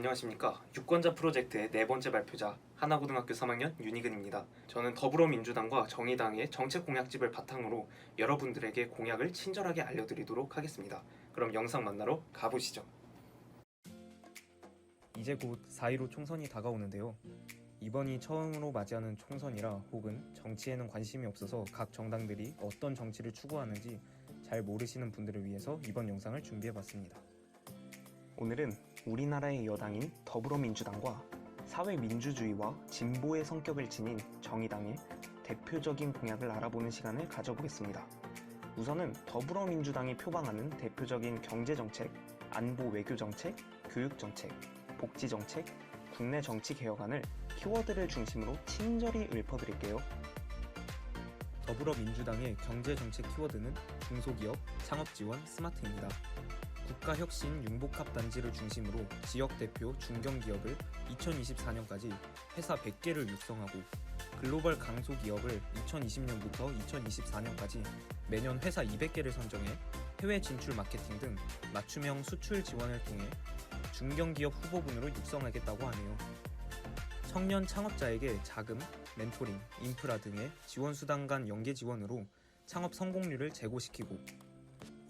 안녕하십니까. 유권자 프로젝트의 네 번째 발표자 하나고등학교 3학년 윤희근입니다. 저는 더불어민주당과 정의당의 정책 공약집을 바탕으로 여러분들에게 공약을 친절하게 알려드리도록 하겠습니다. 그럼 영상 만나러 가보시죠. 이제 곧 4.15 총선이 다가오는데요. 이번이 처음으로 맞이하는 총선이라 혹은 정치에는 관심이 없어서 각 정당들이 어떤 정치를 추구하는지 잘 모르시는 분들을 위해서 이번 영상을 준비해봤습니다. 오늘은 우리나라의 여당인 더불어민주당과 사회민주주의와 진보의 성격을 지닌 정의당의 대표적인 공약을 알아보는 시간을 가져보겠습니다. 우선은 더불어민주당이 표방하는 대표적인 경제정책, 안보 외교정책, 교육정책, 복지정책, 국내 정치개혁안을 키워드를 중심으로 친절히 읊어드릴게요. 더불어민주당의 경제정책 키워드는 중소기업, 창업지원, 스마트입니다. 국가혁신 융복합단지를 중심으로 지역 대표 중견기업을 2024년까지 회사 100개를 육성하고 글로벌 강소기업을 2020년부터 2024년까지 매년 회사 200개를 선정해 해외 진출 마케팅 등 맞춤형 수출 지원을 통해 중견기업 후보군으로 육성하겠다고 하네요. 청년 창업자에게 자금, 멘토링, 인프라 등의 지원수단 간 연계 지원으로 창업 성공률을 제고시키고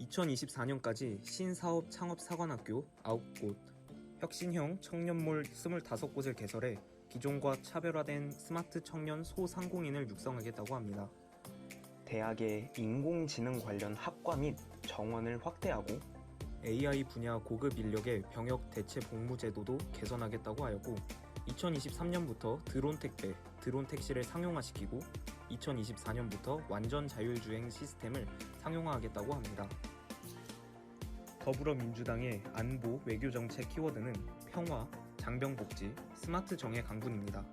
2024년까지 신사업 창업사관학교 9곳, 혁신형 청년몰 25곳을 개설해 기존과 차별화된 스마트 청년 소상공인을 육성하겠다고 합니다. 대학의 인공지능 관련 학과 및 정원을 확대하고 AI 분야 고급 인력의 병역 대체 복무 제도도 개선하겠다고 하였고 2023년부터 드론 택배, 드론 택시를 상용화시키고 2024년부터 완전 자율주행 시스템을 상용화하겠다고 합니다. 더불어민주당의 안보 외교정책 키워드는 평화, 장병복지, 스마트 정의 강군입니다.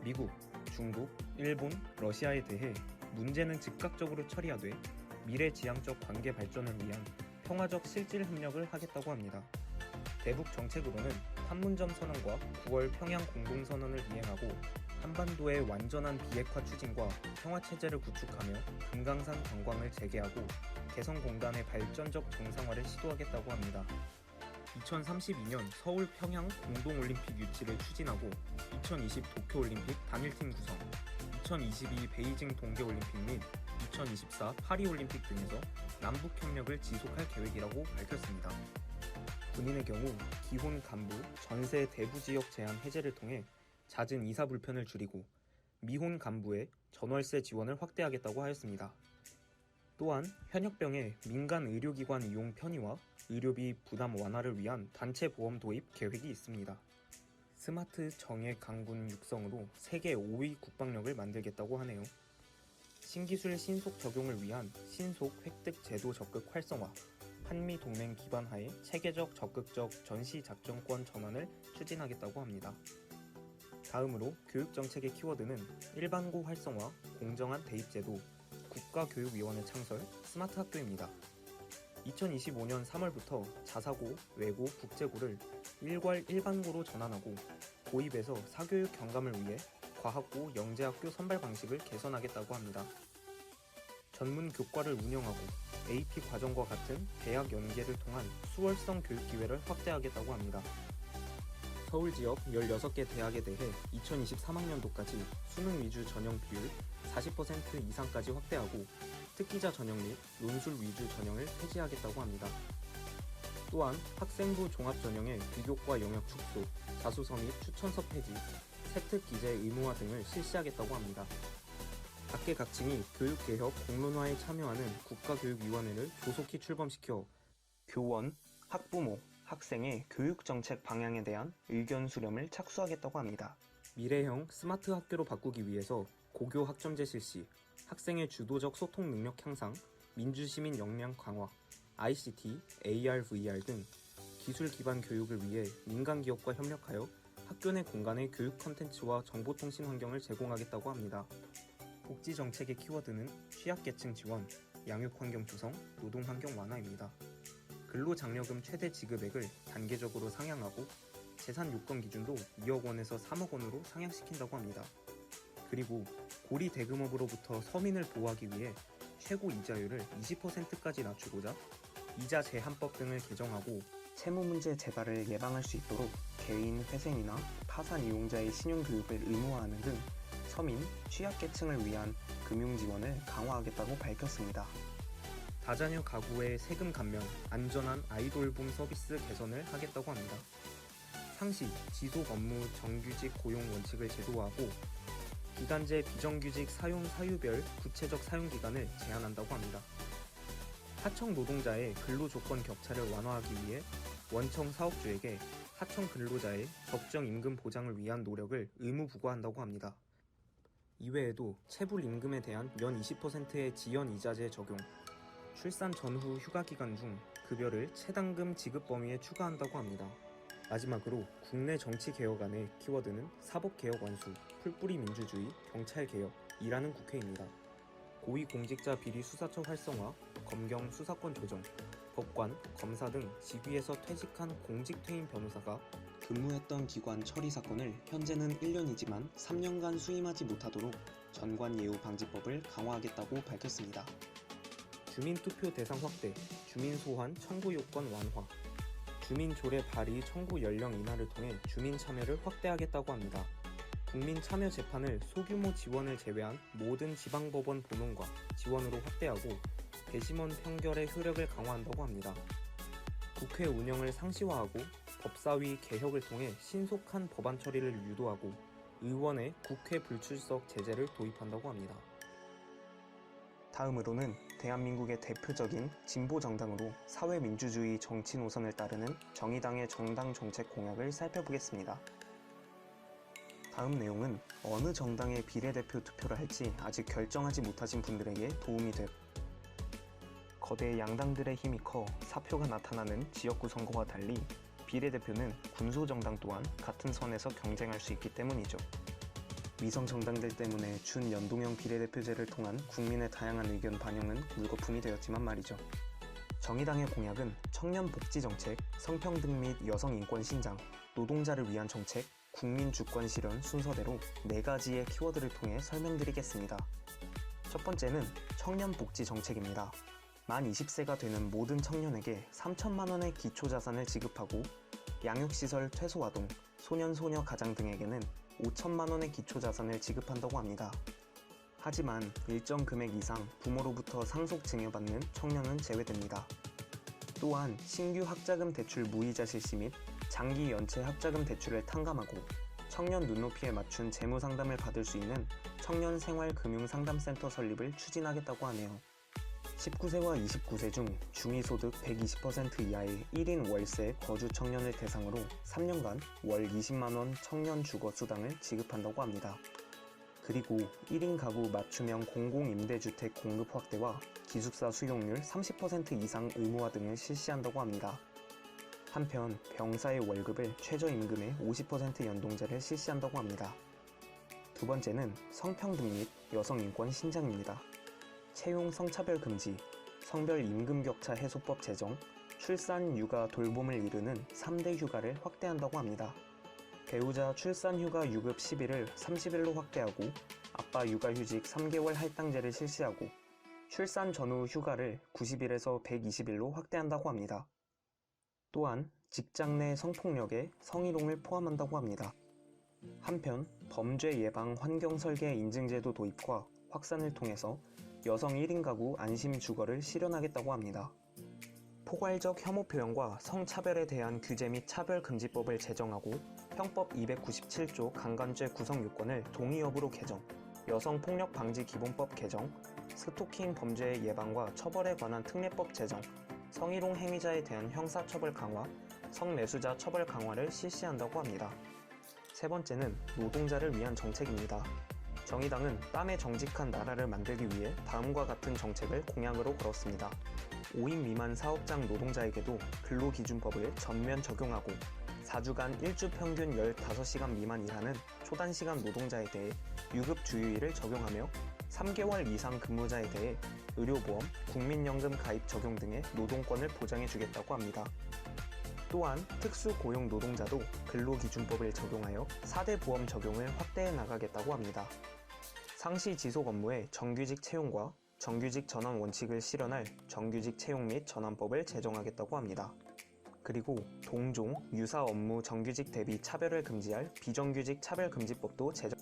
미국, 중국, 일본, 러시아에 대해 문제는 즉각적으로 처리하되 미래지향적 관계 발전을 위한 평화적 실질 협력을 하겠다고 합니다. 대북 정책으로는 판문점 선언과 9월 평양 공동선언을 이행하고 한반도의 완전한 비핵화 추진과 평화체제를 구축하며 금강산 관광을 재개하고 개성공단의 발전적 정상화를 시도하겠다고 합니다. 2032년 서울 평양 공동올림픽 유치를 추진하고 2020 도쿄올림픽 단일팀 구성, 2022 베이징 동계올림픽 및 2024 파리올림픽 등에서 남북협력을 지속할 계획이라고 밝혔습니다. 본인의 경우 기혼 간부, 전세 대부지역 제한 해제를 통해 잦은 이사 불편을 줄이고 미혼 간부의 전월세 지원을 확대하겠다고 하였습니다. 또한 현역병의 민간 의료기관 이용 편의와 의료비 부담 완화를 위한 단체 보험 도입 계획이 있습니다. 스마트 정예 강군 육성으로 세계 5위 국방력을 만들겠다고 하네요. 신기술 신속 적용을 위한 신속 획득 제도 적극 활성화, 한미 동맹 기반 하에 체계적 적극적 전시작전권 전환을 추진하겠다고 합니다. 다음으로 교육정책의 키워드는 일반고 활성화, 공정한 대입제도, 국가교육위원회 창설, 스마트 학교입니다. 2025년 3월부터 자사고, 외고, 국제고를 일괄 일반고로 전환하고 고입에서 사교육 경감을 위해 과학고, 영재학교 선발 방식을 개선하겠다고 합니다. 전문 교과를 운영하고 AP 과정과 같은 대학 연계를 통한 수월성 교육 기회를 확대하겠다고 합니다. 서울 지역 16개 대학에 대해 2023학년도까지 수능 위주 전형 비율 40% 이상까지 확대하고 특기자 전형 및 논술 위주 전형을 폐지하겠다고 합니다. 또한 학생부 종합 전형의 비교과 영역 축소, 자소서 및 추천서 폐지, 세특 기재 의무화 등을 실시하겠다고 합니다. 각계각층이 교육개혁 공론화에 참여하는 국가교육위원회를 조속히 출범시켜 교원, 학부모, 학생의 교육정책 방향에 대한 의견 수렴을 착수하겠다고 합니다. 미래형 스마트 학교로 바꾸기 위해서 고교 학점제 실시, 학생의 주도적 소통 능력 향상, 민주시민 역량 강화, ICT, AR, VR 등 기술 기반 교육을 위해 민간 기업과 협력하여 학교 내 공간의 교육 콘텐츠와 정보통신 환경을 제공하겠다고 합니다. 복지 정책의 키워드는 취약계층 지원, 양육환경 조성, 노동환경 완화입니다. 근로장려금 최대 지급액을 단계적으로 상향하고 재산 요건 기준도 2억 원에서 3억 원으로 상향시킨다고 합니다. 그리고 고리 대금업으로부터 서민을 보호하기 위해 최고 이자율을 20%까지 낮추고자 이자 제한법 등을 개정하고 채무 문제 재발을 예방할 수 있도록 개인 회생이나 파산 이용자의 신용교육을 의무화하는 등 서민, 취약계층을 위한 금융 지원을 강화하겠다고 밝혔습니다. 다자녀 가구의 세금 감면, 안전한 아이 돌봄 서비스 개선을 하겠다고 합니다. 상시, 지속 업무 정규직 고용 원칙을 제도화하고 기간제 비정규직 사용 사유별 구체적 사용 기간을 제한한다고 합니다. 하청 노동자의 근로조건 격차를 완화하기 위해 원청 사업주에게 하청 근로자의 적정 임금 보장을 위한 노력을 의무 부과한다고 합니다. 이외에도 체불 임금에 대한 연 20%의 지연 이자제 적용, 출산 전후 휴가 기간 중 급여를 체당금 지급 범위에 추가한다고 합니다. 마지막으로 국내 정치 개혁안의 키워드는 사법개혁 완수, 풀뿌리 민주주의, 경찰개혁이라는 국회입니다. 고위공직자 비리 수사처 활성화, 검경 수사권 조정, 법관, 검사 등 직위에서 퇴직한 공직 퇴임 변호사가 근무했던 기관 처리 사건을 현재는 1년이지만 3년간 수임하지 못하도록 전관예우방지법을 강화하겠다고 밝혔습니다. 주민투표 대상 확대, 주민 소환 청구 요건 완화, 주민 조례 발의 청구 연령 인하를 통해 주민 참여를 확대하겠다고 합니다. 국민 참여 재판을 소규모 지원을 제외한 모든 지방법원 본원과 지원으로 확대하고 배심원 판결의 효력을 강화한다고 합니다. 국회 운영을 상시화하고 법사위 개혁을 통해 신속한 법안 처리를 유도하고 의원의 국회 불출석 제재를 도입한다고 합니다. 다음으로는 대한민국의 대표적인 진보 정당으로 사회민주주의 정치 노선을 따르는 정의당의 정당 정책 공약을 살펴보겠습니다. 다음 내용은 어느 정당의 비례대표 투표를 할지 아직 결정하지 못하신 분들에게 도움이 될 거대 양당들의 힘이 커 사표가 나타나는 지역구 선거와 달리 비례대표는 군소정당 또한 같은 선에서 경쟁할 수 있기 때문이죠. 위성 정당들 때문에 준연동형 비례대표제를 통한 국민의 다양한 의견 반영은 물거품이 되었지만 말이죠. 정의당의 공약은 청년 복지 정책, 성평등 및 여성 인권 신장, 노동자를 위한 정책, 국민 주권 실현 순서대로 4가지의 키워드를 통해 설명드리겠습니다. 첫 번째는 청년 복지 정책입니다. 만 20세가 되는 모든 청년에게 3천만 원의 기초자산을 지급하고 양육시설 퇴소아동, 소년소녀 가장 등에게는 5천만 원의 기초자산을 지급한다고 합니다. 하지만 일정 금액 이상 부모로부터 상속 증여받는 청년은 제외됩니다. 또한 신규 학자금 대출 무이자 실시 및 장기 연체 학자금 대출을 탕감하고 청년 눈높이에 맞춘 재무 상담을 받을 수 있는 청년 생활금융상담센터 설립을 추진하겠다고 하네요. 19세와 29세 중 중위소득 120% 이하의 1인 월세 거주 청년을 대상으로 3년간 월 20만원 청년 주거 수당을 지급한다고 합니다. 그리고 1인 가구 맞춤형 공공임대주택 공급 확대와 기숙사 수용률 30% 이상 의무화 등을 실시한다고 합니다. 한편 병사의 월급을 최저임금의 50% 연동제를 실시한다고 합니다. 두 번째는 성평등 및 여성인권 신장입니다. 채용 성차별 금지, 성별 임금 격차 해소법 제정, 출산, 육아, 돌봄을 이루는 3대 휴가를 확대한다고 합니다. 배우자 출산 휴가 유급 10일을 30일로 확대하고 아빠 육아휴직 3개월 할당제를 실시하고 출산 전후 휴가를 90일에서 120일로 확대한다고 합니다. 또한 직장 내 성폭력에 성희롱을 포함한다고 합니다. 한편 범죄 예방 환경 설계 인증제도 도입과 확산을 통해서 여성 1인 가구 안심 주거를 실현하겠다고 합니다. 포괄적 혐오 표현과 성차별에 대한 규제 및 차별금지법을 제정하고 형법 297조 강간죄 구성 요건을 동의 여부로 개정, 여성폭력방지기본법 개정, 스토킹 범죄의 예방과 처벌에 관한 특례법 제정, 성희롱 행위자에 대한 형사처벌 강화, 성매수자 처벌 강화를 실시한다고 합니다. 세 번째는 노동자를 위한 정책입니다. 정의당은 땀에 정직한 나라를 만들기 위해 다음과 같은 정책을 공약으로 걸었습니다. 5인 미만 사업장 노동자에게도 근로기준법을 전면 적용하고 4주간 일주 평균 15시간 미만 일하는 초단시간 노동자에 대해 유급 주휴일을 적용하며 3개월 이상 근무자에 대해 의료보험, 국민연금 가입 적용 등의 노동권을 보장해주겠다고 합니다. 또한 특수고용 노동자도 근로기준법을 적용하여 4대 보험 적용을 확대해 나가겠다고 합니다. 상시 지속 업무의 정규직 채용과 정규직 전환 원칙을 실현할 정규직 채용 및 전환법을 제정하겠다고 합니다. 그리고 동종, 유사 업무 정규직 대비 차별을 금지할 비정규직 차별금지법도 제정.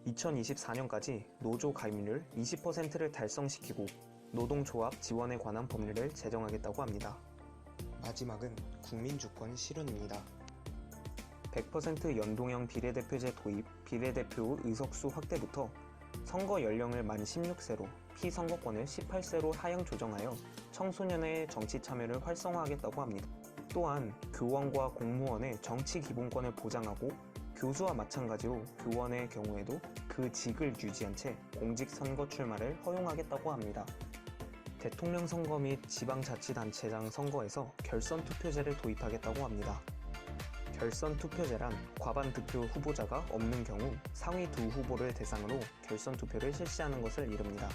2024년까지 노조 가입률 20%를 달성시키고 노동조합 지원에 관한 법률을 제정하겠다고 합니다. 마지막은 국민주권 실현입니다. 100% 연동형 비례대표제 도입, 비례대표 의석수 확대부터 선거 연령을 만 16세로, 피선거권을 18세로 하향 조정하여 청소년의 정치 참여를 활성화하겠다고 합니다. 또한 교원과 공무원의 정치 기본권을 보장하고 교수와 마찬가지로 교원의 경우에도 그 직을 유지한 채 공직선거 출마를 허용하겠다고 합니다. 대통령 선거 및 지방자치단체장 선거에서 결선 투표제를 도입하겠다고 합니다. 결선 투표제란 과반 득표 후보자가 없는 경우 상위 두 후보를 대상으로 결선 투표를 실시하는 것을 이릅니다.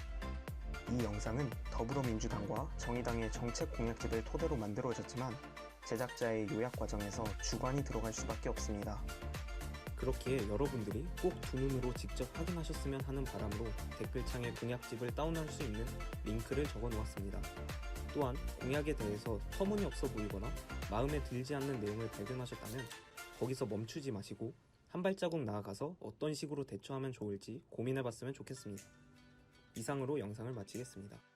이 영상은 더불어민주당과 정의당의 정책 공약집을 토대로 만들어졌지만 제작자의 요약 과정에서 주관이 들어갈 수밖에 없습니다. 그렇기에 여러분들이 꼭 두 눈으로 직접 확인하셨으면 하는 바람으로 댓글창에 공약집을 다운할 수 있는 링크를 적어 놓았습니다. 또한 공약에 대해서 터무니없어 보이거나 마음에 들지 않는 내용을 발견하셨다면 거기서 멈추지 마시고 한 발자국 나아가서 어떤 식으로 대처하면 좋을지 고민해봤으면 좋겠습니다. 이상으로 영상을 마치겠습니다.